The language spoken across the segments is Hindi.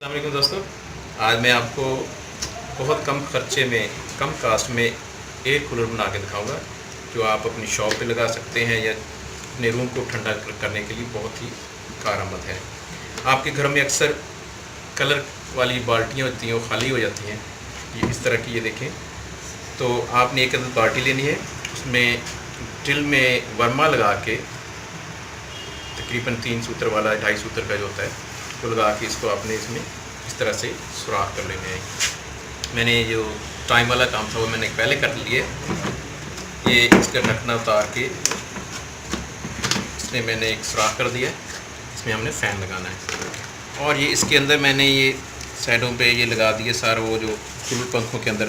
अस्सलाम वालेकुम दोस्तों। आज मैं आपको बहुत कम खर्चे में, कम कास्ट में एयर कूलर बना के दिखाऊंगा जो आप अपनी शॉप पे लगा सकते हैं या अपने रूम को ठंडा करने के लिए बहुत ही कारआमद है। आपके घर में अक्सर कलर वाली बाल्टियाँ होती हैं, वो खाली हो जाती हैं। ये इस तरह की, ये देखें। तो आपने एक अदद बाल्टी लेनी है, उसमें ड्रिल में वर्मा लगा के तकरीबन 3 सूत्र वाला 2.5 सूत्र का जो होता है तो लगा के इसको आपने इसमें इस तरह से सुराख कर लेने हैं। मैंने जो टाइम वाला काम था वो मैंने पहले कर लिया। ये इसका ढकना उतार के इसमें मैंने एक सुराख कर दिया। इसमें हमने फ़ैन लगाना है और ये इसके अंदर मैंने ये साइडों पे ये लगा दिए सारा, वो जो कूलर पंखों के अंदर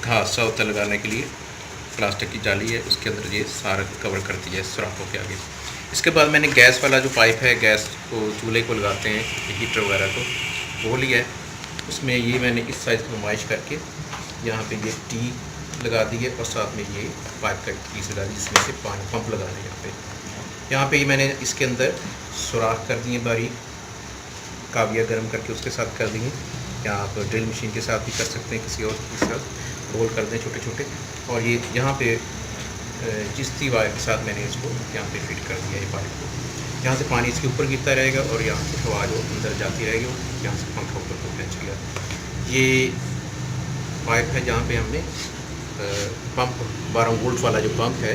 घास सा होता है लगाने के लिए, प्लास्टिक की जाली है, उसके अंदर ये सारा कवर कर दिया है सुराखों के आगे। इसके बाद मैंने गैस वाला जो पाइप है, गैस को चूल्हे को लगाते हैं हीटर वगैरह को, वो लिया है। उसमें ये मैंने इस साइज़ की नुमाइश करके यहाँ पे ये टी लगा दी है और साथ में ये पाइप का पीस लगा दी जिसमें से पानी पंप लगा दिया। यहाँ पे मैंने इसके अंदर सुराख कर दिए बारीक, काविया गर्म करके उसके साथ कर दिए। या आप ड्रिल मशीन के साथ भी कर सकते हैं, किसी और के साथ रोल कर दें छोटे छोटे। और ये यहाँ पे जिस्ती वायर के साथ मैंने इसको यहाँ पे फिट कर दिया है पाइप को। यहाँ से पानी इसके ऊपर गिरता रहेगा और यहाँ से हवा जो अंदर जाती रहेगी वो यहाँ से पंखा ऊपर को खींचेगा। ये पाइप है जहाँ पे हमने पंप 12 वोल्ट वाला जो पंप है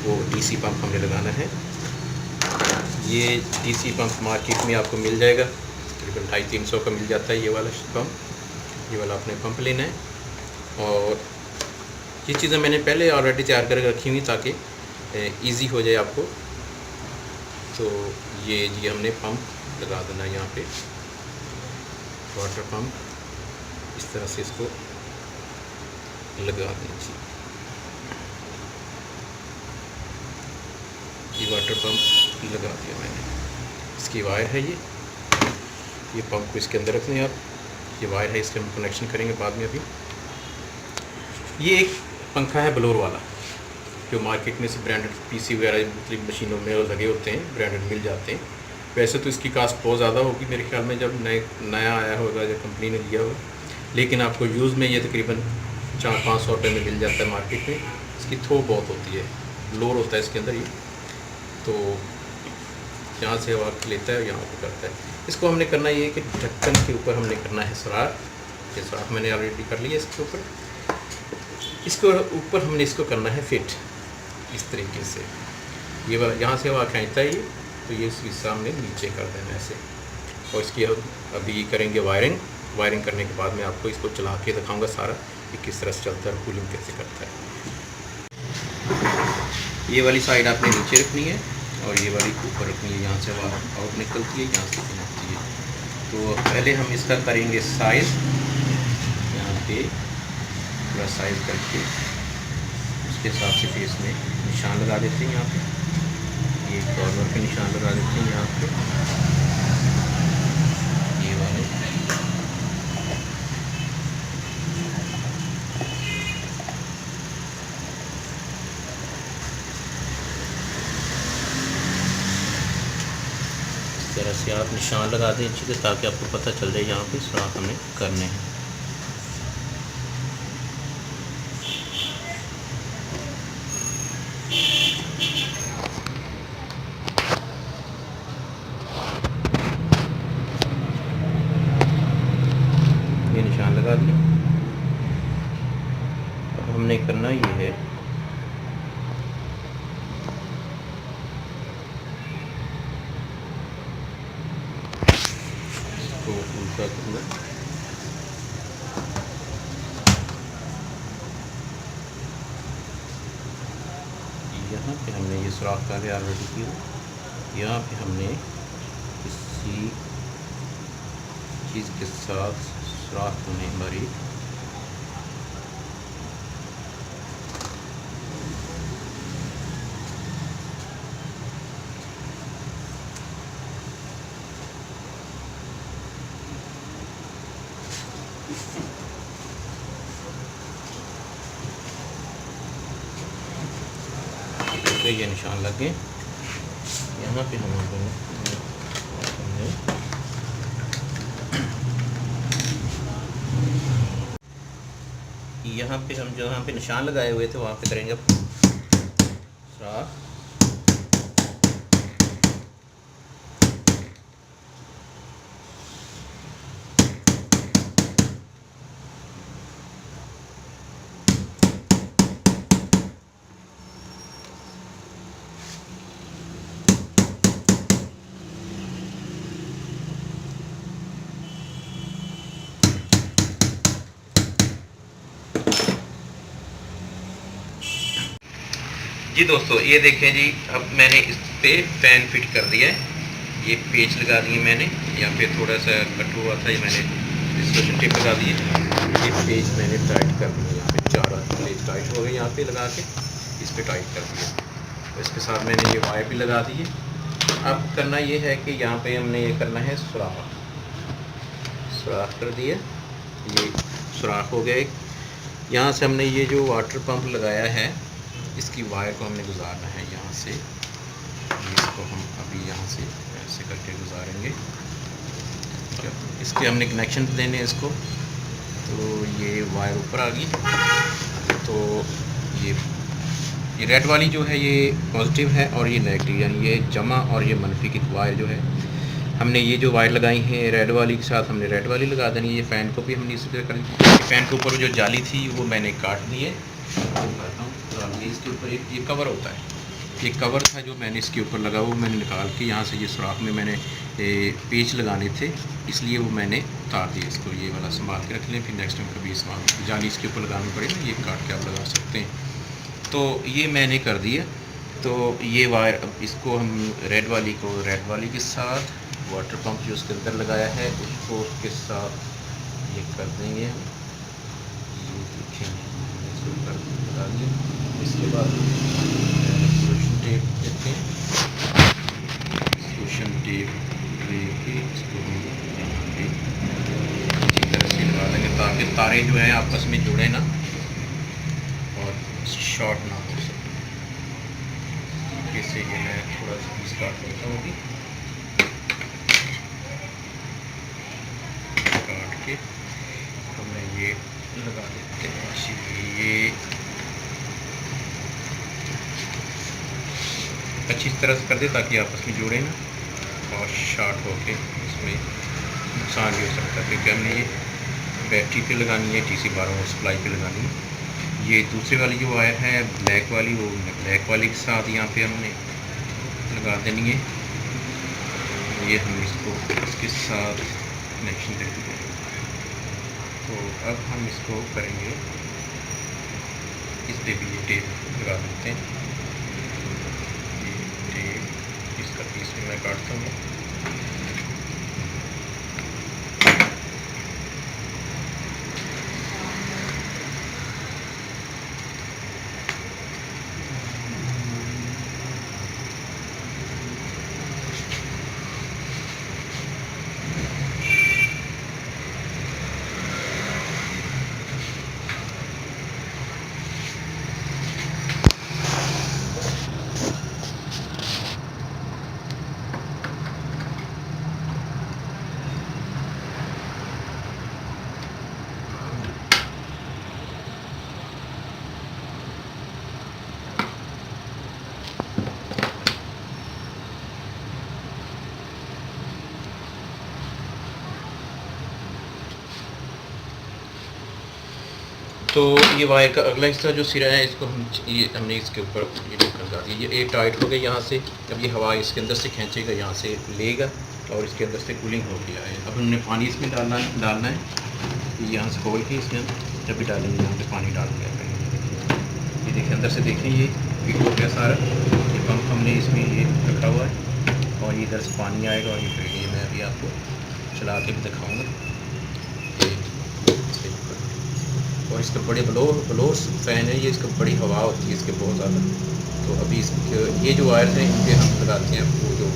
वो डीसी पंप हमने लगाना है। ये डीसी पंप मार्केट में आपको मिल जाएगा, तकरीबन 250-300 का मिल जाता है ये वाला पंप। ये वाला आपने पंप लेना है और ये चीज़ें मैंने पहले ऑलरेडी तैयार करके रखी हुई ताकि इजी हो जाए आपको। तो ये जी हमने पंप लगा देना यहाँ पे, वाटर पंप इस तरह से इसको लगा देना जी। ये वाटर पंप लगा दिया मैंने। इसकी वायर है ये पंप को इसके अंदर रखने आप। ये वायर है, इसके हम कनेक्शन करेंगे बाद में। अभी ये एक पंखा है ब्लोर वाला जो मार्केट में से ब्रांडेड पीसी वगैरह मतलब मशीनों में लगे होते हैं, ब्रांडेड मिल जाते हैं। वैसे तो इसकी कास्ट बहुत ज़्यादा होगी मेरे ख्याल में, जब नया आया होगा, जब कंपनी ने लिया होगा। लेकिन आपको यूज़ में ये तकरीबन 400-500 रुपये में मिल जाता है मार्केट में। इसकी थो बहुत होती है, ब्लोर होता है इसके अंदर ये, तो यहाँ से हवा लेता है, यहाँ पर करता है। इसको हमने करना ये है कि ढक्कन के ऊपर हमने करना है सुराख। ये सुराख मैंने ऑलरेडी कर लिया इसके ऊपर। इसके ऊपर हमने इसको करना है फिट इस तरीके से। ये यहाँ से हवा खींचता है ये, तो ये इसके सामने नीचे कर देना ऐसे। और इसकी अभी करेंगे वायरिंग करने के बाद मैं आपको इसको चला के दिखाऊंगा सारा कि किस तरह से चलता है, कूलिंग कैसे करता है। ये वाली साइड आपने नीचे रखनी है और ये वाली ऊपर रखनी है। यहाँ से हवा आउट निकलती है, यहाँ से निकलती है। तो पहले हम इसका करेंगे साइज़, यहाँ पे पूरा साइज़ करके उसके हिसाब से फिर इसमें निशान लगा देते हैं। यहाँ पे ये कॉर्नर पे निशान लगा देते हैं यहाँ पे, ये वाले। इस तरह से आप निशान लगा दें अच्छे से ताकि आपको पता चल जाए यहाँ पे सुराख हमें करने हैं। ये निशान लगा दिया। अब हमने करना ये है इसको उल्टा करना। यहाँ पे हमने ये सुराख पहले ऑलरेडी किया, यहाँ पे हमने किसी चीज़ के साथ सुराख होने हमारी पे ये निशान लग गए। यहाँ पे हमने यहाँ पे हम जहाँ पे निशान लगाए हुए थे वहाँ पे करेंगे सुराख। जी दोस्तों, ये देखें जी, अब मैंने इस पे फैन फिट कर दिया है। ये पेच लगा दिए मैंने, यहाँ पे थोड़ा सा कट हुआ था, ये मैंने डिस्लोशन टेप लगा दी है। ये पेच मैंने टाइट कर दिया, यहाँ पे 4 पेच टाइट हो गए, यहाँ पे लगा के इस पे टाइट कर दिया। तो इसके साथ मैंने ये वायर भी लगा दी है। अब करना ये है कि यहाँ पे हमने ये करना है सुराख। सुराख कर दिया, ये सुराख हो गया। यहाँ से हमने ये जो वाटर पंप लगाया है, इसकी वायर को हमने गुजारना है यहाँ से। इसको हम अभी यहाँ से ऐसे करके गुजारेंगे। इसके हमने कनेक्शन देने हैं इसको। तो ये वायर ऊपर आ गई। तो ये रेड वाली जो है ये पॉजिटिव है और ये नेगेटिव, यानी ये जमा और ये मनफी की वायर जो है, हमने ये जो वायर लगाई है रेड वाली के साथ हमने रेड वाली लगा देनी है। ये फ़ैन को भी हमने इसी तरह कर दी। फ़ैन के ऊपर जो जाली थी वो मैंने काट दी है। ये इसके ऊपर एक ये कवर होता है, ये कवर था जो मैंने इसके ऊपर लगा, वो मैंने निकाल के यहाँ से ये सुराख में मैंने पेच लगाने थे, इसलिए वो मैंने उतार दिया। इसको ये वाला संभाल के रख लें, फिर नेक्स्ट टाइम कभी इस्तेमाल जाली इसके ऊपर लगानी पड़ेगी, ये काट के आप लगा सकते हैं। तो ये मैंने कर दिया। तो ये वायर, अब इसको हम रेड वाली के साथ वाटर पंप जो उसके अंदर लगाया है उसको उसके साथ ये कर देंगे हम। ये देखेंगे, इसको लगा दिया। इसके बाद सोल्यूशन टेप देते हैं। सोल्यूशन टेप लेके इसको अच्छी तरह से लगा देंगे ताकि तारे जो हैं आपस में जुड़े ना और शॉर्ट ना हो सके। इससे ये मैं थोड़ा सा पीस काट लेता हूँ। अभी काट के हमें ये लगा देते हैं। ये अच्छी तरह से कर दे ताकि आपस में जुड़े ना और शॉर्ट होके इसमें नुकसान भी हो सकता है, क्योंकि हमने ये बैटरी पे लगानी है, DC 12 वोल्ट सप्लाई पे लगानी है। ये दूसरी वाली जो वायर है ब्लैक वाली, वो ब्लैक वाली के साथ यहाँ पे हमने लगा देनी है। ये हम इसको इसके साथ कनेक्शन दे देंगे। तो अब हम इसको करेंगे, इस पे भी ये टेप लगा देते हैं। इसका पीस भी मैं काटता हूँ। तो ये वायर का अगला हिस्सा जो सिरा है, इसको हमने इसके ऊपर ये लगा दिया। ये एक टाइट हो गया यहाँ से। अब ये हवा इसके अंदर से खींचेगा, यहाँ से लेगा और इसके अंदर से कूलिंग हो गया है। अब हमने पानी इसमें डालना है। यहाँ से खोल के इसमें जब भी डालेंगे यहाँ पे पानी डाल दिया करेंगे। ये देखिए अंदर से देखें, ये फिट हो गया सारा। ये पंप हमने इसमें ये रखा हुआ है और ये इधर से पानी आएगा और ये मैं अभी आपको चला के भी दिखाऊँगा। और इसके बड़े ब्लोअर्स फ़ैन है ये, इसका बड़ी हवा होती है इसके बहुत ज़्यादा। तो अभी इसके ये जो वायर हैं इन पर हम लगाते हैं वो जो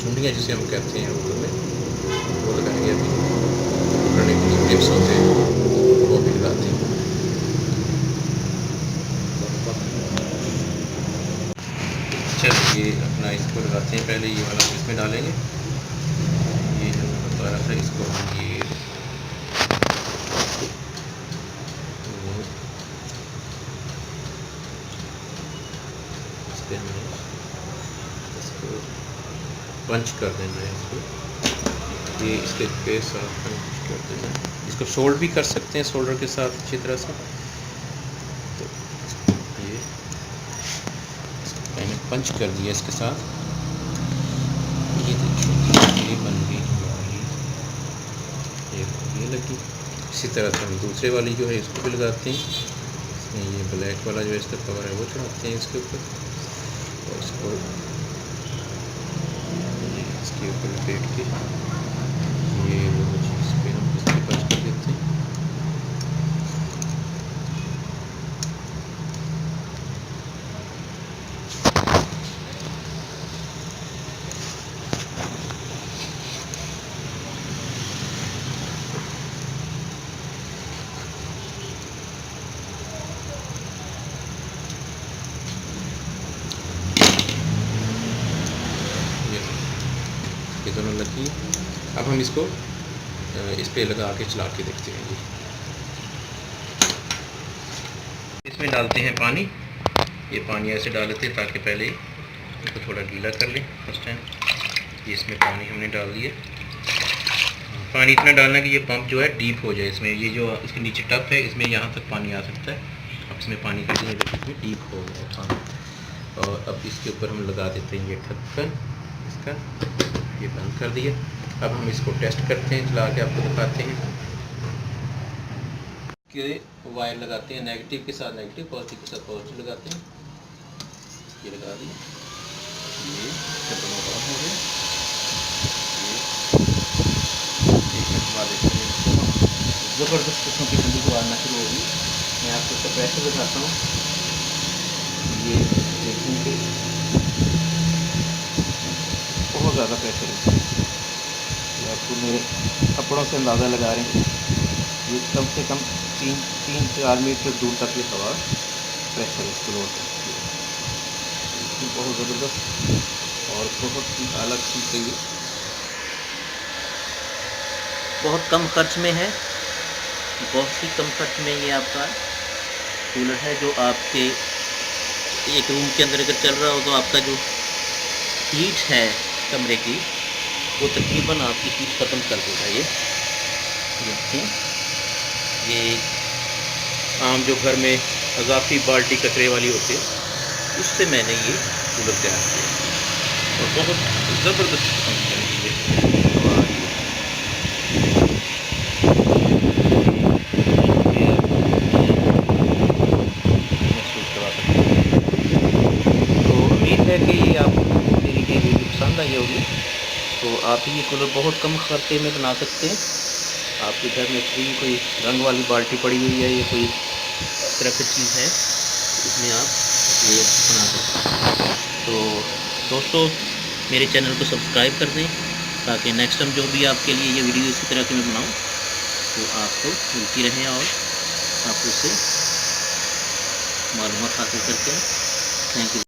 चुंडियाँ जिसे हम कहते हैं उर्दू में, वो लगाएंगे। अभी पकड़ने के लिए क्लिप्स होते हैं वो भी लगाते हैं। चलिए अपना इसको लगाते हैं। पहले ये वाला इसमें डालेंगे। ये जो बता रहा था, इसको हम ये पंच कर देना है इसको। ये इसके पे साथ पंच कर देना है। इसको शोल्ड भी कर सकते हैं शोल्डर के साथ अच्छी तरह से। तो ये मैंने पंच कर दिया इसके साथ। ये देखिए ये बन गई हमारी, ये लगी। इसी तरह से हम दूसरे वाली जो है इसको भी लगाते हैं। इसमें ये ब्लैक वाला जो है इसका कवर है वो चढ़ाते हैं इसके ऊपर, और इसको इसके ऊपर लपेट के ये वो चीज़ पे हम इसके पंच कर देते हैं। ये दोनों लगी। अब हम इसको इस पे लगा के चला के देखते हैं। इसमें डालते हैं पानी। ये पानी ऐसे डाल लेते हैं ताकि पहले इसको थोड़ा गीला कर लें फर्स्ट टाइम। ये इसमें पानी हमने डाल दिया। पानी इतना डालना कि ये पंप जो है डीप हो जाए। इसमें ये जो इसके नीचे टप है इसमें यहाँ तक पानी आ सकता है। अब इसमें पानी कर दिए, इसमें डीप हो गया पानी। और अब इसके ऊपर हम लगा देते हैं ये ढक्कन इसका, ये बंद कर दिया। अब हम इसको टेस्ट करते हैं, चला के आपको दिखाते हैं कि वायर लगाते हैं नेगेटिव के साथ नेगेटिव, पॉजिटिव के साथ पॉजिटिव लगाते हैं। ये लगा दिया, ये ढक्कन ऑन हो गया। ये बाद ज़बरदस्त किस्म की ठंडी हवा आना शुरू होगी। मैं आपको इसका प्रेशर दिखाता हूँ। ये देखेंगे बहुत ज़्यादा प्रेशर है। ये आपको मेरे कपड़ों से अंदाज़ा लगा रहे हैं। ये कम से कम 3-4 मीटर दूर तक ये हवा प्रेशर इसको लोड करती है। बहुत ज़बरदस्त और बहुत ही अलग सी ये बहुत कम खर्च में है। बहुत ही कम खर्च में ये आपका कूलर है, जो आपके एक रूम के अंदर अगर चल रहा हो तो आपका जो हीट है कमरे की वो तकरीबन आपकी हीट ख़त्म कर देगा। ये देखिए, ये आम जो घर में अजाफी बाल्टी कचरे वाली होती है उससे मैंने ये कूलर तैयार किया और बहुत ज़बरदस्त किस्म की महसूस करा सकते हैं। तो उम्मीद है कि आपको मेरी ये वीडियो पसंद आई होगी। तो आप ये कूलर बहुत कम खर्चे में बना सकते हैं। आपके घर में फ्री कोई रंग वाली बाल्टी पड़ी हुई है या कोई इस तरह की चीज़ है, इसमें आप ये बना सकते हैं। तो दोस्तों मेरे चैनल को सब्सक्राइब कर दें ताकि नेक्स्ट टाइम जो भी आपके लिए ये वीडियो इसी तरह की मैं बनाऊँ तो आपको मिलती रहें और आप उससे मालूमात हासिल करते हैं। Thank you.